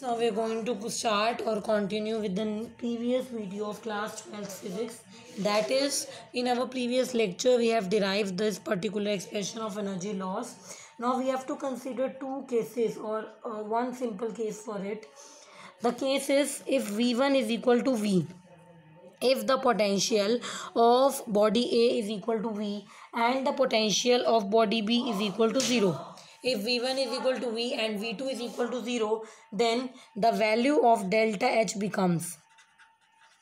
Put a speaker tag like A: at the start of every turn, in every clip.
A: Now we are going to start or continue with the previous video of class 12 physics. That is, in our previous lecture we have derived this particular expression of energy loss. Now we have to consider two cases or one simple case for it. The case is if V1 is equal to V. If the potential of body A is equal to V and the potential of body B is equal to 0. If V1 is equal to V and V2 is equal to 0, then the value of delta H becomes.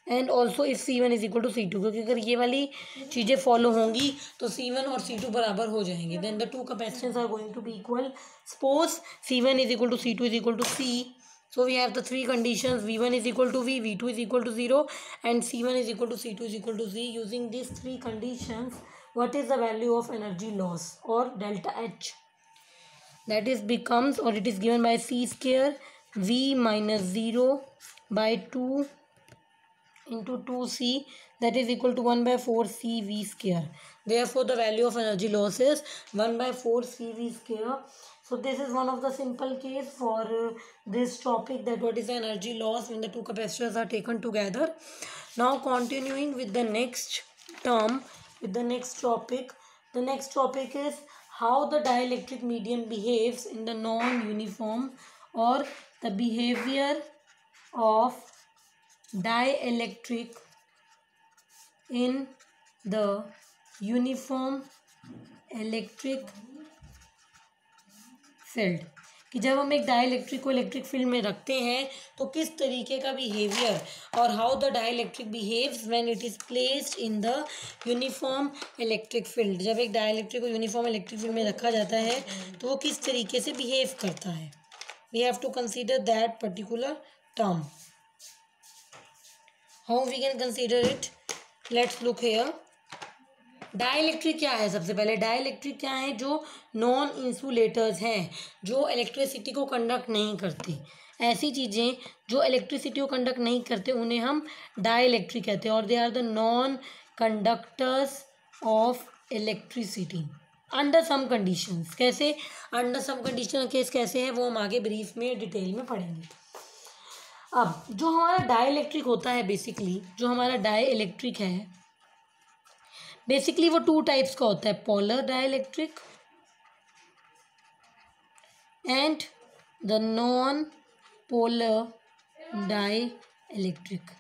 A: And also if C1 is equal to C2, क्योंकि अगर ये वाली चीज़ें follow होंगी तो C1 और C2 बराबर हो जाएंगे. Then the two capacitance are going to be equal. Suppose C1 is equal to C2 is equal to C. So we have the three conditions: V1 is equal to V, V2 is equal to 0, and C1 is equal to C2 is equal to Z. Using these three conditions, what is the value of energy loss or delta H? That is becomes, or it is given by C square V minus 0 by 2 into 2C, that is equal to 1 by 4 CV square. Therefore, the value of energy loss is 1 by 4 CV square. So, this is one of the simple case for this topic, that what is the energy loss when the two capacitors are taken together. Now, continuing with the next term, with the next topic. The next topic is how the dielectric medium behaves in the non-uniform, or the behavior of dielectric in the uniform electric field. कि जब हम एक dielectric को electric field में रखते हैं तो किस तरीके का बिहेवियर, और how the dielectric behaves when it is placed in the uniform electric field. जब एक डाइलेक्ट्रिक को यूनिफॉर्म इलेक्ट्रिक फील्ड में रखा जाता है तो वो किस तरीके से बिहेव करता है. We have to consider that particular term. How we can consider it? Let's look here. Dielectric क्या है? सबसे पहले डाइलेक्ट्रिक क्या है? जो नॉन इंसुलेटर्स हैं, जो इलेक्ट्रिसिटी को कंडक्ट नहीं करती. ऐसी चीज़ें जो इलेक्ट्रिसिटी को कंडक्ट नहीं करते उन्हें हम डाइलेक्ट्रिक कहते हैं, और they are the non conductors of electricity under some conditions. कैसे अंडर सम कंडीशन केस कैसे है वो हम आगे ब्रीफ में डिटेल में पढ़ेंगे. अब जो हमारा डाइलेक्ट्रिक होता है, बेसिकली जो हमारा डाइलेक्ट्रिक है बेसिकली वो टू टाइप्स का होता है: polar dielectric and the non polar dielectric.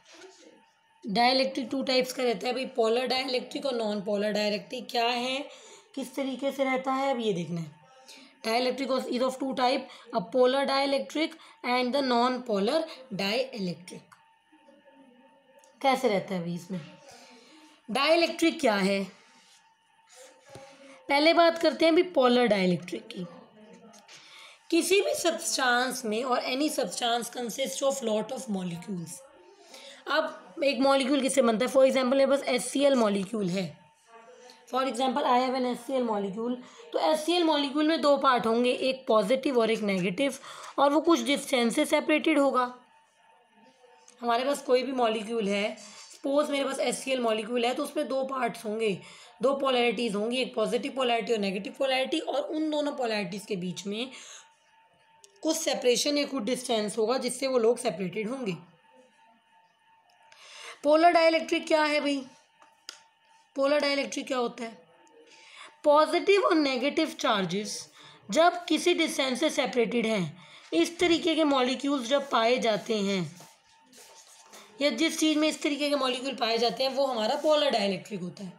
A: Dielectric two types का रहता है भाई, पोलर डाइलेक्ट्रिक और नॉन पोलर डाइलेक्ट्रिक. क्या है, किस तरीके से रहता है, अब ये देखना है. Dielectric is of two type, a polar dielectric and the non polar dielectric. कैसे रहता है अभी इसमें? डाइलेक्ट्रिक क्या है? पहले बात करते हैं भी पोलर डाइलेक्ट्रिक की. किसी भी सब्सटेंस में, और any substance consist of lot of molecules. अब एक मॉलिक्यूल किससे बनता है? फॉर एग्जांपल मेरे पास HCl मॉलिक्यूल है. For example I have an HCl molecule. तो HCl मॉलिक्यूल में दो पार्ट होंगे, एक पॉजिटिव और एक नेगेटिव, और वो कुछ डिस्टेंस से सेपरेटेड होगा. हमारे पास कोई भी मॉलिक्यूल है, सपोज मेरे पास HCl मॉलिक्यूल है, तो उसमें दो पार्ट्स होंगे, दो पोलैरिटीज़ होंगी, एक पॉजिटिव पोलैरिटी और नेगेटिव पोलैरिटी, और उन दोनों पोलैरिटीज़ के बीच में कुछ सेपरेशन या कुछ डिस्टेंस होगा जिससे वो लोग सेपरेटेड होंगे. पोलर डाइलेक्ट्रिक क्या है भाई? पोलर डाइलेक्ट्रिक क्या होता है? पॉजिटिव और नेगेटिव चार्जेस जब किसी डिस्टेंस से सेपरेटेड हैं, इस तरीके के मॉलिक्यूल्स जब पाए जाते हैं, या जिस चीज़ में इस तरीके के मॉलिक्यूल पाए जाते हैं, वो हमारा पोलर डाइलेक्ट्रिक होता है.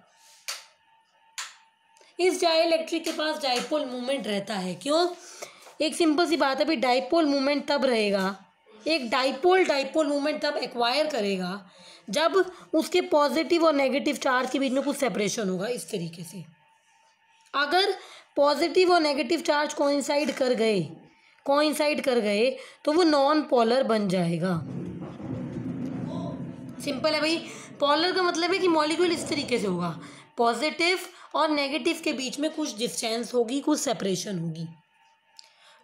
A: इस डाइलेक्ट्रिक के पास डाइपोल मूवमेंट रहता है. क्यों? एक सिंपल सी बात है भाई, डाइपोल मूवमेंट तब रहेगा, एक डाइपोल मूवमेंट तब एक्वायर करेगा जब उसके पॉजिटिव और नेगेटिव चार्ज के बीच में कुछ सेपरेशन होगा. इस तरीके से अगर पॉजिटिव और नेगेटिव चार्ज कोइंसाइड कर गए तो वो नॉन पोलर बन जाएगा. सिंपल है भाई. पोलर का मतलब है कि मॉलिक्यूल इस तरीके से होगा, पॉजिटिव और नेगेटिव के बीच में कुछ डिस्टेंस होगी, कुछ सेपरेशन होगी.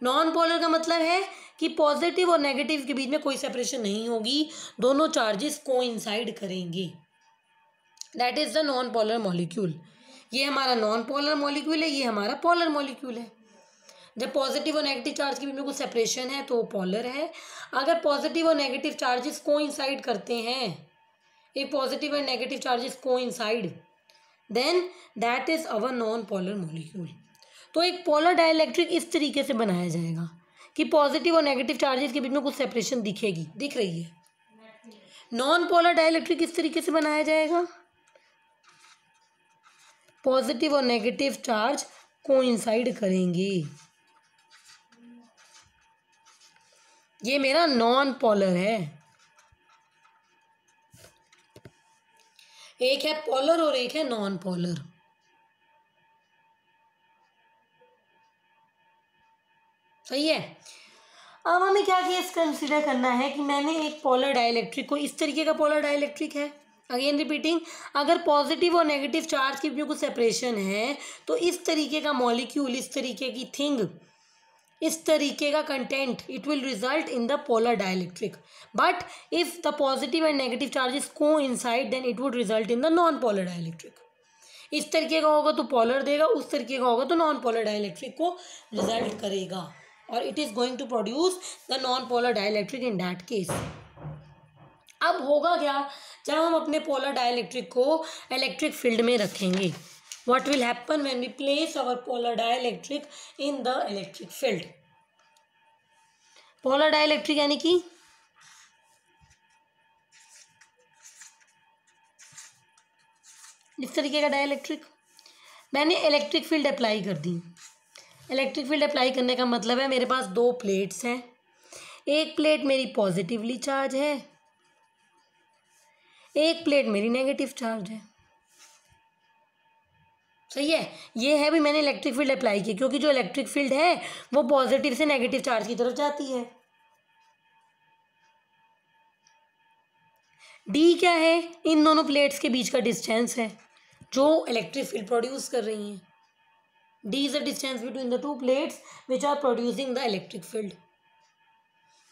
A: नॉन पोलर का मतलब है कि पॉजिटिव और नेगेटिव के बीच में कोई सेपरेशन नहीं होगी, दोनों चार्जेस कोइंसाइड करेंगे. That is the non polar molecule. ये हमारा नॉन पोलर मॉलिक्यूल है, ये हमारा पोलर मॉलिक्यूल है. जब पॉजिटिव और नेगेटिव चार्ज के बीच में कुछ सेपरेशन है तो वो पोलर है। अगर पॉजिटिव और नेगेटिव चार्जेस कोइंसाइड करते हैं, if positive and negative charges coincide then that is our non polar molecule। तो एक पोलर डाइलेक्ट्रिक इस तरीके से बनाया जाएगा कि पॉजिटिव और नेगेटिव चार्जेस के बीच में कुछ सेपरेशन दिखेगी, दिख रही है। नॉन पोलर डाइलेक्ट्रिक इस तरीके से बनाया जाएगा, पॉजिटिव और नेगेटिव चार्ज कोइंसाइड करेंगे। ये मेरा नॉन पोलर है। एक है पोलर और एक है नॉन पोलर। सही है। अब हमें क्या केस कंसीडर करना है कि मैंने एक पोलर डाइलेक्ट्रिक को, इस तरीके का पोलर डाइलेक्ट्रिक है, अगेन रिपीटिंग, अगर पॉजिटिव और नेगेटिव चार्ज के बीच में कुछ सेपरेशन है तो इस तरीके का मॉलिक्यूल, इस तरीके की थिंग, इस तरीके का content, it will result in the polar dielectric. But if the positive and negative charges coincide then it would result in the non polar dielectric. इस तरीके का होगा तो पोलर देगा, उस तरीके का होगा तो नॉन पोलर डाइलेक्ट्रिक को रिजल्ट करेगा, और it is going to produce the non polar dielectric in that case. अब होगा क्या, जब हम अपने पोलर डाइलेक्ट्रिक को इलेक्ट्रिक फील्ड में रखेंगे, what will happen when we place our polar dielectric in the electric field। polar dielectric यानी कि इस तरीके का डाइलेक्ट्रिक, मैंने इलेक्ट्रिक फील्ड अप्लाई कर दी। इलेक्ट्रिक फील्ड अप्लाई करने का मतलब है मेरे पास दो प्लेट्स हैं, एक प्लेट मेरी पॉजिटिवली चार्ज है, एक प्लेट मेरी नेगेटिव चार्ज है। सही है। ये है भी मैंने इलेक्ट्रिक फील्ड अप्लाई की, क्योंकि जो इलेक्ट्रिक फील्ड है वो पॉजिटिव से नेगेटिव चार्ज की तरफ जाती है। डी क्या है, इन दोनों प्लेट्स के बीच का डिस्टेंस है जो इलेक्ट्रिक फील्ड प्रोड्यूस कर रही हैं। D is the distance between the two plates which are producing the electric field.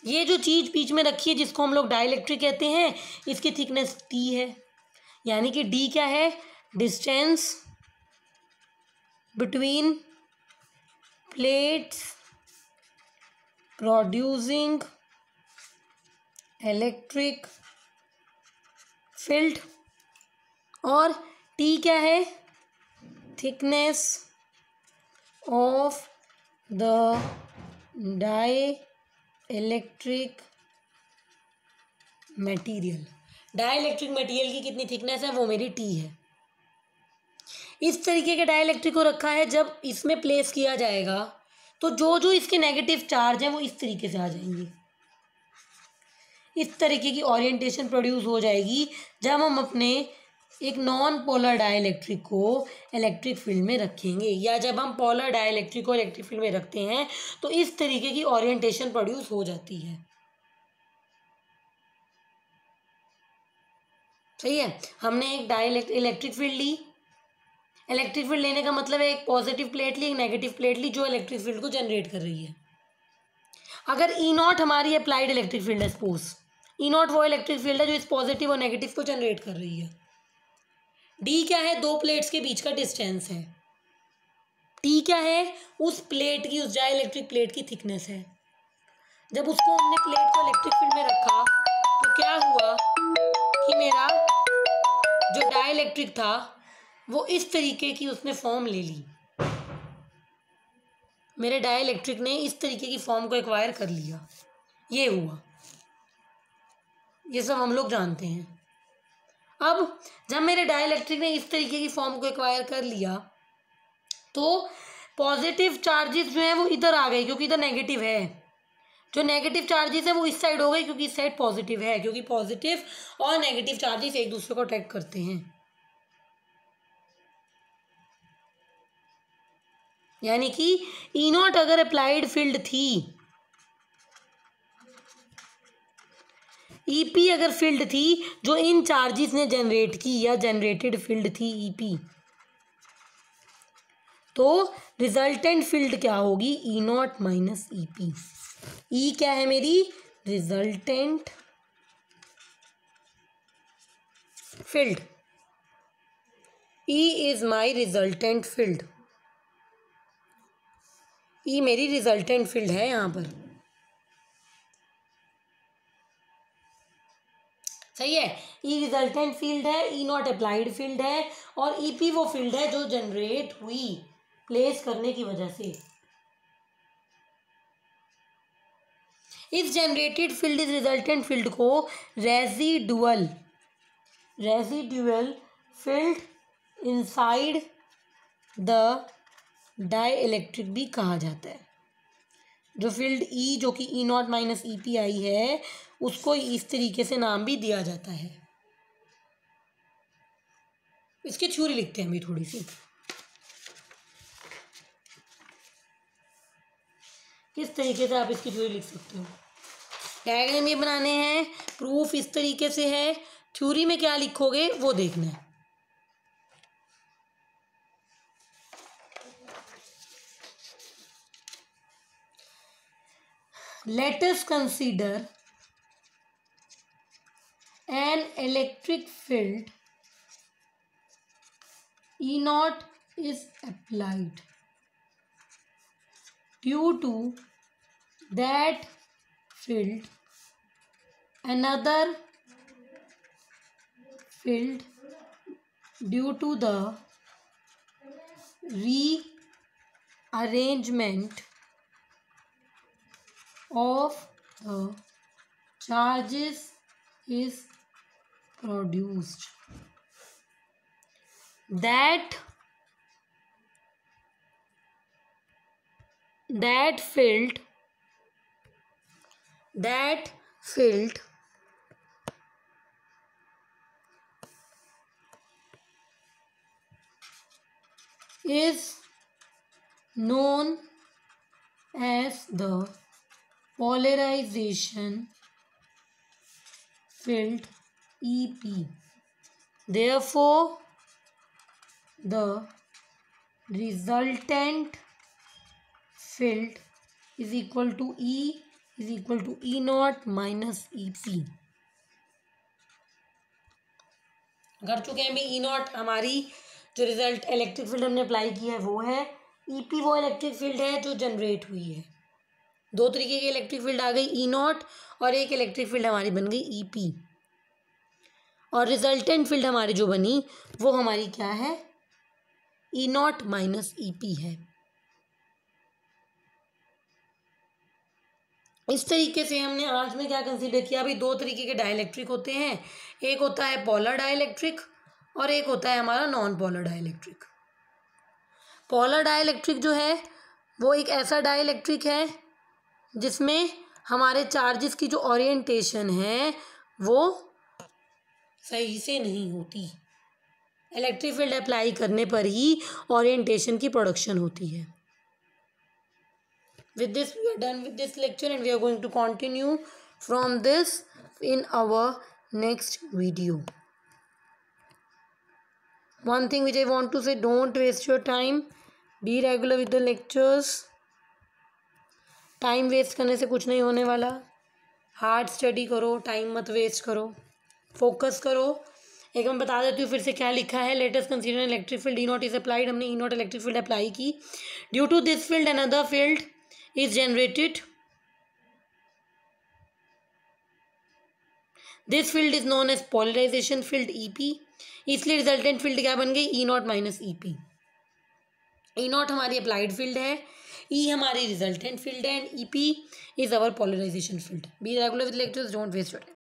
A: ये जो चीज बीच में रखी है जिसको हम लोग डाइलेक्ट्रिक कहते हैं, इसकी थिकनेस टी है, यानी कि डी क्या है, distance between plates producing electric field, और T क्या है, thickness of the dielectric material। Dielectric material की कितनी थिकनेस है, वो मेरी T है। इस तरीके के डाइलेक्ट्रिक को रखा है, जब इसमें प्लेस किया जाएगा तो जो जो इसके नेगेटिव चार्ज हैं वो इस तरीके से आ जाएंगे, इस तरीके की ओरिएंटेशन प्रोड्यूस हो जाएगी जब हम अपने एक नॉन पोलर डाइलेक्ट्रिक को इलेक्ट्रिक फील्ड में रखेंगे, या जब हम पोलर डाइलेक्ट्रिक को इलेक्ट्रिक फील्ड में रखते हैं तो इस तरीके की ओरिएंटेशन प्रोड्यूस हो जाती है। सही है। हमने एक इलेक्ट्रिक फील्ड ली, इलेक्ट्रिक फील्ड लेने का मतलब है एक पॉजिटिव प्लेट ली, एक नेगेटिव प्लेट ली जो इलेक्ट्रिक फील्ड को जनरेट कर रही है। अगर ई नॉट हमारी अप्लाइड इलेक्ट्रिक फील्ड है, सपोज ई नॉट वो इलेक्ट्रिक फील्ड है जो इस पॉजिटिव और नेगेटिव को जनरेट कर रही है। डी क्या है, दो प्लेट्स के बीच का डिस्टेंस है। टी क्या है, उस प्लेट की, उस डाइलेक्ट्रिक प्लेट की थिकनेस है। जब उसको हमने प्लेट को इलेक्ट्रिक फील्ड में रखा तो क्या हुआ कि मेरा जो डाइलेक्ट्रिक था वो इस तरीके की उसने फॉर्म ले ली, मेरे डाइलेक्ट्रिक ने इस तरीके की फॉर्म को एक्वायर कर लिया, ये हुआ, ये सब हम लोग जानते हैं। अब जब मेरे डाइलेक्ट्रिक ने इस तरीके की फॉर्म को एक्वायर कर लिया तो पॉजिटिव चार्जेस जो हैं वो इधर आ गए क्योंकि इधर नेगेटिव है, जो नेगेटिव चार्जेस है वो इस साइड हो गए क्योंकि इस साइड पॉजिटिव है, क्योंकि पॉजिटिव और नेगेटिव चार्जेस एक दूसरे को अट्रैक्ट करते हैं। यानी कि ई नॉट अगर अप्लाइड फील्ड थी, ईपी अगर फील्ड थी जो इन चार्जेस ने जनरेट की या जनरेटेड फील्ड थी ईपी, तो रिजल्टेंट फील्ड क्या होगी, E naught minus EP. E क्या है मेरी, resultant field, E is my resultant field. E मेरी रिजल्टेंट फील्ड है यहाँ पर, सही है। ई रिजल्टेंट फील्ड है, ई नॉट अप्लाइड फील्ड है, और ई पी वो फील्ड है जो जनरेट हुई प्लेस करने की वजह से। इस जनरेटेड फील्ड, इस रिजल्टेंट फील्ड को residual field inside the dielectric भी कहा जाता है। जो फील्ड ई, जो कि E naught minus E P आई है, उसको इस तरीके से नाम भी दिया जाता है। इसकी थ्योरी लिखते हैं अभी थोड़ी सी, किस तरीके से आप इसकी थ्योरी लिख सकते हो। डायग्राम ये बनाने हैं, प्रूफ इस तरीके से है, थ्योरी में क्या लिखोगे वो देखना है। Let us consider an electric field E naught is applied. Due to that field, another field, due to the rearrangement of the charges is produced. That field is known as the polarization field EP. Therefore, the resultant field is equal to E naught minus EP. कर चुके हैं भी। ई naught हमारी जो result electric field हमने apply की है वो है, ईपी वो इलेक्ट्रिक फील्ड है जो जनरेट हुई है। दो तरीके की इलेक्ट्रिक फील्ड आ गई, ई नॉट, और एक इलेक्ट्रिक फील्ड हमारी बन गई ईपी। और रिजल्टेंट फील्ड हमारी जो बनी वो हमारी क्या है, ई नॉट माइनस ईपी है। इस तरीके से हमने आज में क्या कंसीडर किया, अभी दो तरीके के डाइलेक्ट्रिक होते हैं, एक होता है पोलर डाइलेक्ट्रिक और एक होता है हमारा non polar dielectric. Polar dielectric जो है वो एक ऐसा डाइलेक्ट्रिक है जिसमें हमारे चार्जेस की जो ओरिएंटेशन है वो सही से नहीं होती। इलेक्ट्रिक फील्ड अप्लाई करने पर ही ओरिएंटेशन की प्रोडक्शन होती है। With this we are done with this lecture and we are going to continue from this in our next video. One thing which I want to say, don't waste your time, be regular with the lectures. Time waste करने से कुछ नहीं होने वाला, hard study करो, time मत waste करो, focus करो। एक मैं बता देती हूँ फिर से क्या लिखा है। Let us consider electric field E naught is applied, हमने E naught electric field apply की। Due to this field another field is generated. This field is known as polarization field EP. इसलिए रिजल्टेंट फील्ड क्या बन गई, E naught minus EP. E naught हमारी applied field है, E हमारी resultant field है, and EP is our polarization field. Be regular with lectures, don't waste your time.